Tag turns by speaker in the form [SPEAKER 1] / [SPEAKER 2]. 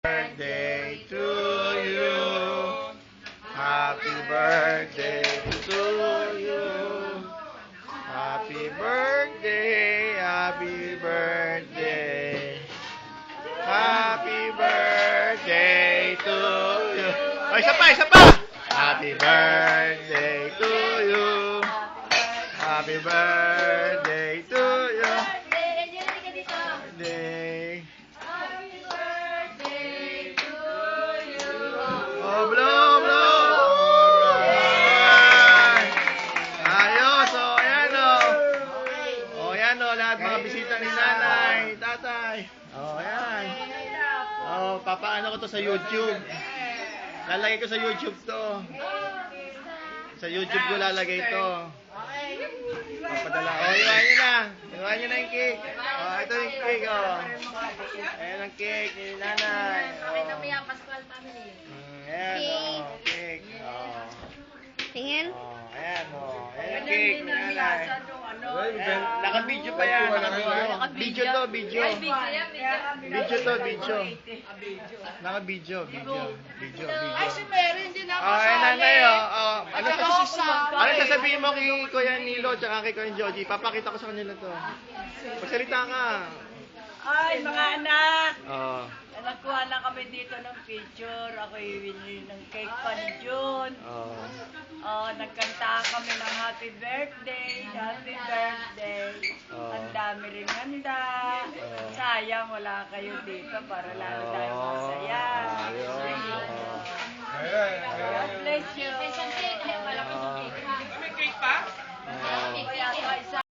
[SPEAKER 1] birthday to you. Happy birthday to you. Happy birthday, happy birthday. Happy birthday to you. Oh, isa pa. Happy birthday to you. Happy birthday to you. Birthday. Oh, blow. Alright. Ayos. Oh, ayan oh. Oh, ayan oh. Lahat mga bisita ni nanay, tatay. Oh, ayan. Oh, papaano ko to sa YouTube. Lalagay ko sa YouTube to. Sa YouTube ko lalagay to. Papadala. Oh, iwan nyo na. Iwan nyo na yung cake. Oh, ito yung cake, oh. Ayan ang cake ni nanay. Oh. Ayan, oh. Cake. Oh.
[SPEAKER 2] Tingin?
[SPEAKER 1] Oh, ayan, oh. Ayan ang cake ni nanay. Naka-video pa yan. Video to, video. Video to, video. Naka-video.
[SPEAKER 3] Ay, si Mary, hindi na
[SPEAKER 1] Oh, ayan nanay, oh. Ano sasabihin mo kay Kuya Nilo at kay Kuya Joji? Papakita ko sa kanila to. Magsalita ka.
[SPEAKER 3] Ay, mga anak.
[SPEAKER 1] Oh.
[SPEAKER 3] Nagkuha na kami dito ng picture. Ako iwili ng cake pa ni June.
[SPEAKER 1] Oh.
[SPEAKER 3] Nagkanta kami ng happy birthday.
[SPEAKER 1] Oh.
[SPEAKER 3] Ang dami rin handa.
[SPEAKER 1] Oh.
[SPEAKER 3] Sayang wala kayo dito para lalo tayo masaya.
[SPEAKER 1] Ayun.
[SPEAKER 3] God bless you.
[SPEAKER 1] Oh.
[SPEAKER 3] May cake pa?
[SPEAKER 1] Oh.
[SPEAKER 3] Kaya isa